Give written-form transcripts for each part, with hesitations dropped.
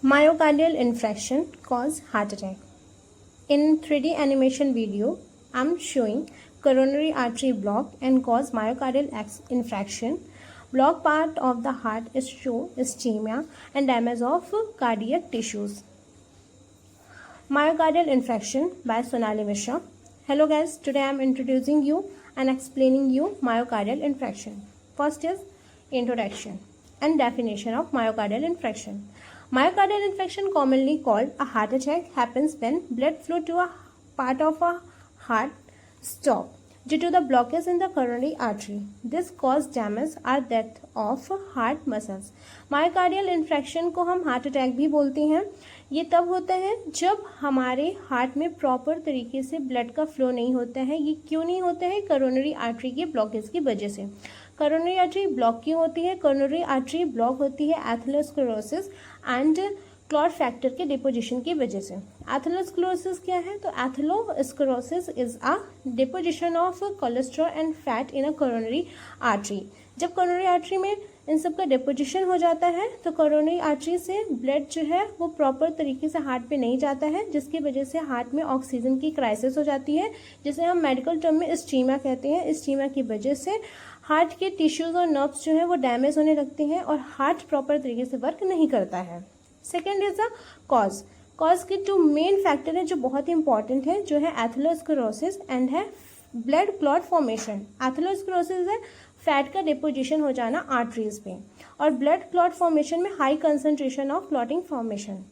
Myocardial infarction cause heart attack. In 3D animation video, I'm showing coronary artery block and cause myocardial infarction. Block part of the heart is show ischemia and damage of cardiac tissues. Myocardial infarction by Sonali Mishra. Hello guys, today I'm introducing you and explaining you myocardial infarction. First is introduction and definition of myocardial infarction. Myocardial infarction, commonly called a heart attack, happens when blood flow to a part of a heart stop due to the blockage in the coronary artery. This cause damage or death of heart muscles. Myocardial infection को हम heart attack भी बोलते हैं. ये तब होता है जब हमारे हार्ट में प्रॉपर तरीके से ब्लड का फ्लो नहीं होता है. ये क्यों नहीं होता है? कोरोनरी आर्टरी के ब्लॉकेज की वजह से. कोरोनरी आर्टरी ब्लॉक क्यों होती है? कोरोनरी आर्टरी ब्लॉक होती है एथेरोस्क्लेरोसिस एंड क्लॉट फैक्टर के डिपोजिशन की वजह से. एथेरोस्क्लेरोसिस क्या है? तो atherosclerosis is a deposition of cholesterol and fat in a coronary artery. जब कोरोनरी आर्टरी में इन सब का डिपोजिशन हो जाता है तो कोरोनरी आर्टरी से ब्लड जो है वो प्रॉपर तरीके से हार्ट पे नहीं जाता है, जिसकी वजह से हार्ट में ऑक्सीजन की क्राइसिस हो जाती है, जिसे हम मेडिकल टर्म में इस्चीमा कहते हैं. इस्चीमा की वजह से हार्ट के टिश्यूज और नर्व्स जो है वो डैमेज होने लगते हैं और हार्ट प्रॉपर तरीके से वर्क नहीं करता है. Second is a cause. Cause के टू मेन फैक्टर है जो बहुत ही इंपॉर्टेंट है, जो है एथेरोस्क्लेरोसिस एंड है ब्लड क्लॉट फॉर्मेशन. एथेरोस्क्लेरोसिस है फैट का डिपोजिशन हो जाना आर्टरीज पे, और ब्लड क्लॉट फॉर्मेशन में high concentration of clotting formation.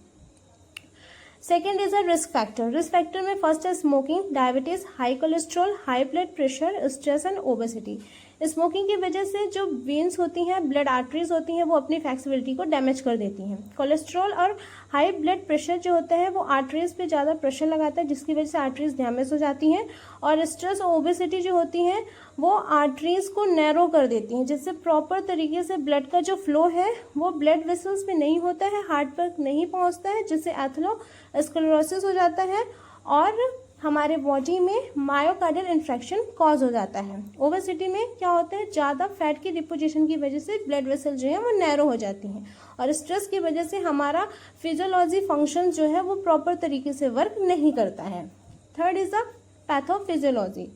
Second is a risk factor. Risk factor में फर्स्ट है smoking, diabetes, high cholesterol, high blood pressure, stress and obesity. Smoking की वजह से जो वेन्स होती हैं, ब्लड आर्टरीज होती हैं, वो अपनी फ्लेक्सिबिलिटी को डैमेज कर देती हैं. कोलेस्ट्रॉल और हाई ब्लड प्रेशर जो होता है वो आर्टरीज पे ज़्यादा प्रेशर लगाता है, जिसकी वजह से आर्टरीज डैमेज हो जाती हैं. और स्ट्रेस और ओबेसिटी जो होती हैं वो आर्टरीज को नैरो कर देती हैं, जिससे प्रॉपर तरीके से ब्लड का जो फ्लो है वो ब्लड वेसल्स में नहीं होता है, हार्ट पर नहीं पहुंचता है, जिससे एथेरोस्क्लेरोसिस हो जाता है और हमारे बॉडी में मायोकार्डियल इन्फेक्शन कॉज हो जाता है. ओबेसिटी में क्या होता है? ज़्यादा फैट की डिपोजिशन की वजह से ब्लड वेसल जो है वो नैरो हो जाती हैं, और स्ट्रेस की वजह से हमारा फिजियोलॉजी फंक्शन जो है वो प्रॉपर तरीके से वर्क नहीं करता है. Third is the pathophysiology.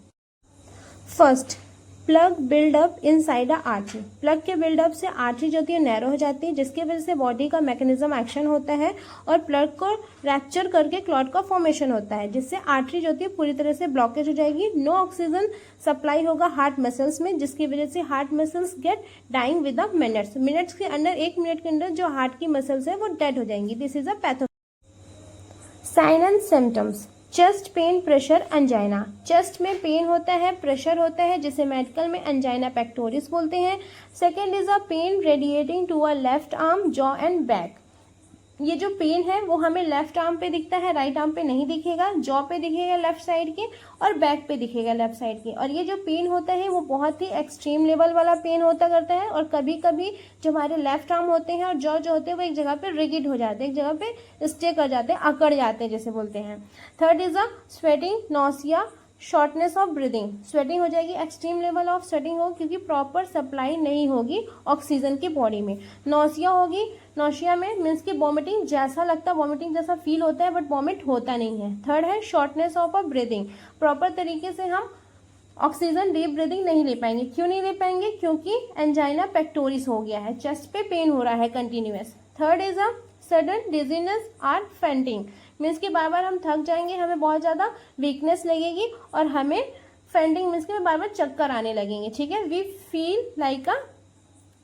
First, plug buildup inside a artery. Plug के बिल्डअप से आर्टरी जो होती है नैरो हो जाती है, जिसकी वजह से बॉडी का मैकेनिज्म एक्शन होता है और प्लग को रैप्चर करके क्लॉट का फॉर्मेशन होता है, जिससे आर्टरी जो होती है पूरी तरह से ब्लॉकेज हो जाएगी. नो ऑक्सीजन सप्लाई होगा हार्ट मसल्स में, जिसकी वजह से heart muscles get dying with the minutes के अंदर, 1 मिनट के अंदर जो हार्ट की मसल्स है वो डेड हो जाएंगी. This is a patho. Sign and symptoms. Chest pain, pressure, angina. Chest में पेन होता है, प्रेशर होता है, जिसे मेडिकल में अंजाइना पेक्टोरिस बोलते हैं. Second is a pain radiating to a left arm, jaw and back. ये जो पेन है वो हमें लेफ्ट आर्म पे दिखता है, राइट आर्म पे नहीं दिखेगा. जॉ पे दिखेगा लेफ्ट साइड के, और बैक पे दिखेगा लेफ्ट साइड के. और ये जो पेन होता है वो बहुत ही एक्सट्रीम लेवल वाला पेन होता करता है, और कभी कभी जो हमारे लेफ्ट आर्म होते हैं और जॉ जो होते हैं वो एक जगह पे रिगिड हो जाते हैं, एक जगह पे स्टे कर जाते हैं, अकड़ जाते हैं जैसे बोलते हैं. Third is a sweating, nausea, shortness of breathing. Sweating हो जाएगी, एक्सट्रीम लेवल ऑफ स्वेटिंग होगी क्योंकि प्रॉपर सप्लाई नहीं होगी ऑक्सीजन की बॉडी में. नॉसिया होगी. नॉसिया में मीन्स की वॉमिटिंग जैसा लगता है, वॉमिटिंग जैसा फील होता है बट वॉमिट होता नहीं है. थर्ड है shortness of a breathing. Proper तरीके से हम ऑक्सीजन डीप ब्रीदिंग नहीं ले पाएंगे. क्यों नहीं ले पाएंगे? क्योंकि एंजाइना पेक्टोरिस हो गया है, चेस्ट पे पेन हो रहा है continuous. Third is a sudden dizziness or fainting. Means कि बार बार हम थक जाएंगे, हमें बहुत ज़्यादा वीकनेस लगेगी और हमें फेंटिंग मीन्स कि बार बार चक्कर आने लगेंगे. ठीक है, we feel like a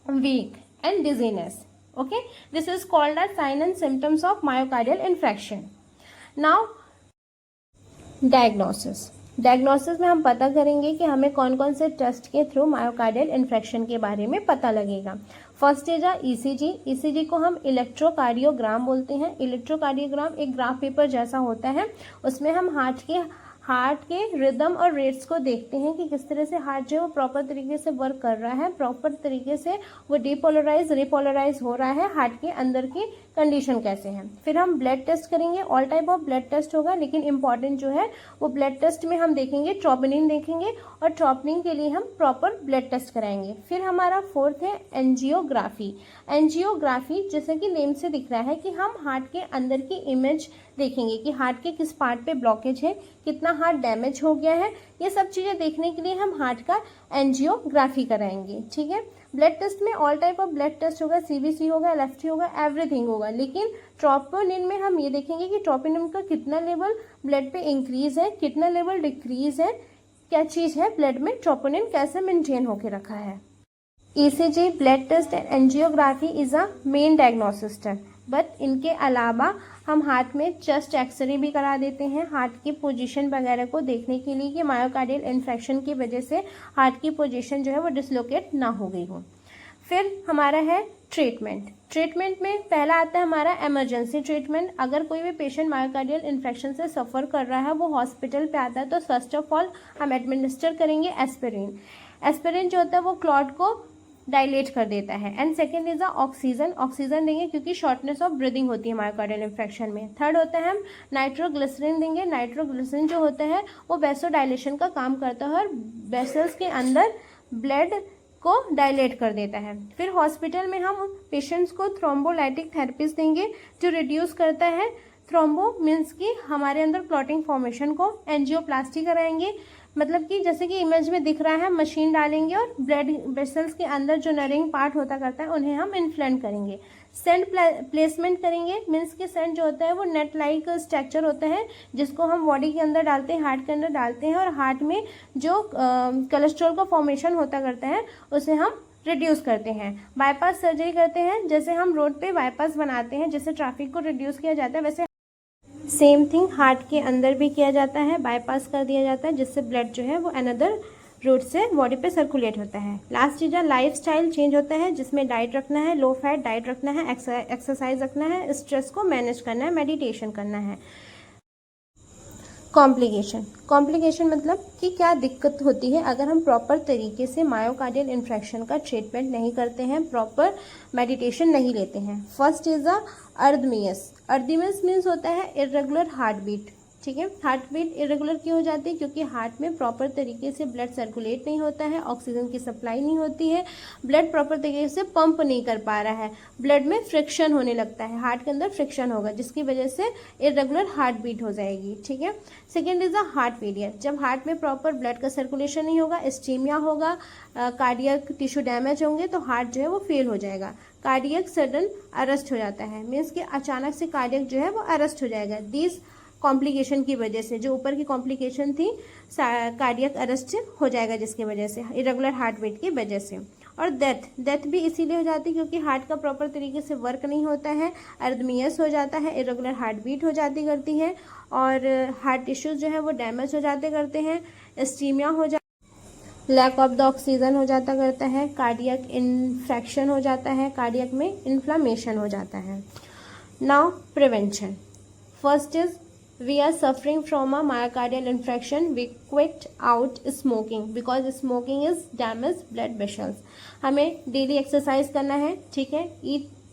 weak and dizziness. Okay, this is called as sign and symptoms of myocardial infection. Now diagnosis. Diagnosis में हम पता करेंगे कि हमें कौन कौन से टेस्ट के थ्रू मायोकार्डियल इन्फेक्शन के बारे में पता लगेगा. First is ECG. ईसीजी को हम इलेक्ट्रोकार्डियोग्राम बोलते हैं. इलेक्ट्रोकार्डियोग्राम एक ग्राफ पेपर जैसा होता है, उसमें हम हार्ट के रिदम और रेट्स को देखते हैं कि किस तरह से हार्ट जो है वो प्रॉपर तरीके से वर्क कर रहा है, प्रॉपर तरीके से वो डिपोलराइज रिपोलराइज हो रहा है, हार्ट के अंदर की कंडीशन कैसे है। फिर हम ब्लड टेस्ट करेंगे, all type of blood test होगा, लेकिन इंपॉर्टेंट जो है वो ब्लड टेस्ट में हम देखेंगे ट्रोपोनिन देखेंगे, और ट्रोपोनिन के लिए हम प्रॉपर ब्लड टेस्ट कराएंगे। फिर हमारा फोर्थ है एंजियोग्राफी। एंजियोग्राफी जैसे कि नेम से दिख रहा है कि हम हार्ट के अंदर की इमेज देखेंगे कि हार्ट के किस पार्ट पे ब्लॉकेज है, कितना हार्ट डैमेज हो गया है, ये सब चीज़ें देखने के लिए हम हार्ट का एंजियोग्राफी कराएंगे। ठीक है, ब्लड टेस्ट में all type of blood test होगा, सीबीसी होगा, एलएफटी होगा, एवरीथिंग होगा, लेकिन ट्रोपोनिन में हम ये देखेंगे कि ट्रोपोनिन का कितना लेवल ब्लड पे इंक्रीज है, कितना लेवल डिक्रीज है, क्या चीज़ है ब्लड में ट्रोपोनिन कैसे मेंटेन होके रखा है। ECG, blood test and angiography is a main diagnosis test, but इनके अलावा हम हार्ट में चेस्ट एक्सरे भी करा देते हैं हार्ट की पोजीशन वगैरह को देखने के लिए कि मायोकार्डियल इन्फेक्शन की वजह से हार्ट की पोजीशन जो है वो डिसलोकेट ना हो गई हो। फिर हमारा है ट्रीटमेंट। ट्रीटमेंट में पहला आता है हमारा इमरजेंसी ट्रीटमेंट। अगर कोई भी पेशेंट मायोकार्डियल इन्फेक्शन से सफ़र कर रहा है, वो हॉस्पिटल पे आता है, तो फर्स्ट ऑफ ऑल हम एडमिनिस्टर करेंगे एस्पिरिन। एस्पिरिन जो होता है वो क्लॉट को डायलेट कर देता है। And second is oxygen. Oxygen देंगे क्योंकि शॉर्टनेस ऑफ ब्रीदिंग होती है मायोकार्डियल इन्फेक्शन में। थर्ड होता है हम नाइट्रोग्लिसरीन देंगे। नाइट्रोग्लिसरीन जो होता है वो वैसो डायलेशन का काम करता है और वेसल्स के अंदर ब्लड को डायलेट कर देता है। फिर हॉस्पिटल में हम पेशेंट्स को थ्रोम्बोलाइटिक थेरेपीज देंगे जो रिड्यूस करता है थ्रोम्बो मीन्स कि हमारे अंदर क्लॉटिंग फॉर्मेशन को। एंजियोप्लास्टी कराएंगे, मतलब कि जैसे कि इमेज में दिख रहा है, मशीन डालेंगे और ब्लड वेसल्स के अंदर जो नरिंग पार्ट होता करता है उन्हें हम इन्फ्लेंट करेंगे। सेंट प्लेसमेंट करेंगे, मीन्स कि सेंट जो होता है वो नेट लाइक स्ट्रक्चर होता है जिसको हम बॉडी के अंदर डालते हैं, हार्ट के अंदर डालते हैं, और हार्ट में जो कोलेस्ट्रॉल का फॉर्मेशन होता करता है उसे हम रिड्यूस करते हैं। बाईपास सर्जरी करते हैं, जैसे हम रोड पे बाईपास बनाते हैं, जैसे ट्रैफिक को रिड्यूस किया जाता है, वैसे सेम थिंग हार्ट के अंदर भी किया जाता है, बाईपास कर दिया जाता है, जिससे ब्लड जो है वो अनदर रूट से बॉडी पे सर्कुलेट होता है। लास्ट चीज़ है लाइफ स्टाइल चेंज होता है, जिसमें डाइट रखना है, लो फैट डाइट रखना है, एक्सरसाइज रखना है, स्ट्रेस को मैनेज करना है, मेडिटेशन करना है। कॉम्प्लिकेशन मतलब कि क्या दिक्कत होती है अगर हम प्रॉपर तरीके से मायोकार्डियल इन्फेक्शन का ट्रीटमेंट नहीं करते हैं, प्रॉपर मेडिटेशन नहीं लेते हैं। First is arrhythmias. Arrhythmias means होता है इरेगुलर हार्ट बीट। ठीक है, हार्ट बीट इरेगुलर क्यों हो जाती है? क्योंकि हार्ट में प्रॉपर तरीके से ब्लड सर्कुलेट नहीं होता है, ऑक्सीजन की सप्लाई नहीं होती है, ब्लड प्रॉपर तरीके से पंप नहीं कर पा रहा है, ब्लड में फ्रिक्शन होने लगता है, हार्ट के अंदर फ्रिक्शन होगा जिसकी वजह से इरेगुलर हार्ट बीट हो जाएगी। ठीक है, second is a heart failure. जब हार्ट में प्रॉपर ब्लड का सर्कुलेशन नहीं होगा, इस्टीमिया होगा, कार्डियक टिश्यू डैमेज होंगे, तो हार्ट जो है वो फेल हो जाएगा। कार्डियक सडन अरेस्ट हो जाता है, मीन्स कि अचानक से कार्डियक जो है वो अरेस्ट हो जाएगा। दिस कॉम्प्लिकेशन की वजह से, जो ऊपर की कॉम्प्लिकेशन थी, कार्डियक अरेस्ट हो जाएगा जिसकी वजह से, इरेगुलर हार्ट बीट की वजह से। और डेथ भी इसीलिए हो जाती है क्योंकि हार्ट का प्रॉपर तरीके से वर्क नहीं होता है, अर्दमियस हो जाता है, इरेगुलर हार्ट बीट हो जाती करती है, और हार्ट टिश्यूज जो है वो डैमेज हो जाते करते हैं, इस्टीमिया हो जाता, लैक ऑफ द ऑक्सीजन हो जाता करता है, कार्डियक इन्फेक्शन हो जाता है, कार्डियक में इन्फ्लामेशन हो जाता है। Now prevention. First is we are suffering from a myocardial infarction, we quit out smoking because smoking is damage blood vessels। हमें डेली एक्सरसाइज करना है, ठीक है,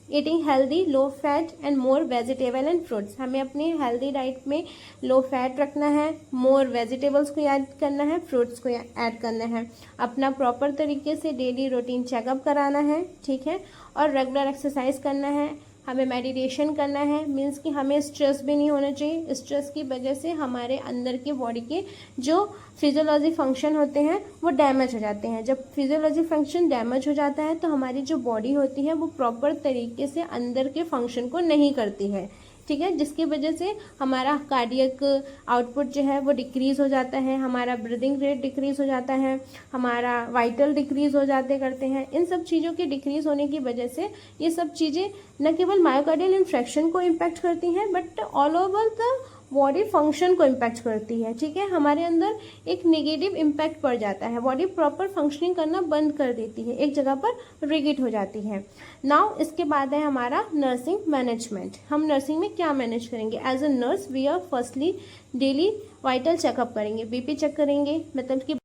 eating healthy low fat and more vegetable and fruits. हमें अपनी healthy diet में low fat रखना है, मोर वेजिटेबल्स को ऐड करना है, फ्रूट्स को ऐड करना है, अपना प्रॉपर तरीके से डेली रूटीन चेकअप कराना है, ठीक है, और रेगुलर एक्सरसाइज करना है, हमें मेडिटेशन करना है, मीन्स कि हमें स्ट्रेस भी नहीं होना चाहिए। स्ट्रेस की वजह से हमारे अंदर के बॉडी के जो फिजियोलॉजी फंक्शन होते हैं वो डैमेज हो जाते हैं। जब फिजियोलॉजी फंक्शन डैमेज हो जाता है तो हमारी जो बॉडी होती है वो प्रॉपर तरीके से अंदर के फंक्शन को नहीं करती है, ठीक है, जिसकी वजह से हमारा कार्डियक आउटपुट जो है वो डिक्रीज़ हो जाता है, हमारा ब्रीदिंग रेट डिक्रीज़ हो जाता है, हमारा वाइटल डिक्रीज़ हो जाते करते हैं। इन सब चीज़ों के डिक्रीज़ होने की वजह से ये सब चीज़ें न केवल मायोकार्डियल इन्फेक्शन को इम्पैक्ट करती हैं but all over the body function को इम्पैक्ट करती है, ठीक है, हमारे अंदर एक नेगेटिव इम्पैक्ट पड़ जाता है, बॉडी प्रॉपर फंक्शनिंग करना बंद कर देती है, एक जगह पर रिगिड हो जाती है। नाउ इसके बाद है हमारा नर्सिंग मैनेजमेंट। हम नर्सिंग में क्या मैनेज करेंगे? As a nurse we are firstly daily vital checkup करेंगे, बीपी चेक करेंगे, मतलब कि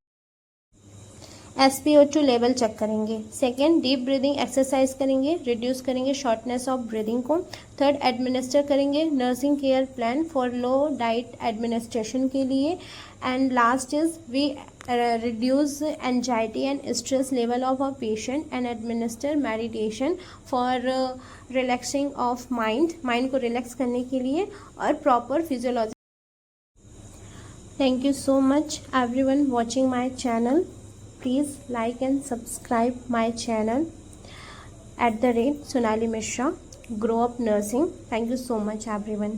SpO2 लेवल चेक करेंगे। सेकेंड, डीप ब्रीदिंग एक्सरसाइज करेंगे, रिड्यूस करेंगे शॉर्टनेस ऑफ ब्रीदिंग को। थर्ड, एडमिनिस्टर करेंगे nursing care plan for low diet administration के लिए। And last is we reduce anxiety and stress level of a patient and administer meditation for relaxing of mind को relax करने के लिए और proper physiology. Thank you so much everyone watching my channel. Please like and subscribe my channel @ Sonali Mishra Grow Up Nursing. Thank you so much everyone.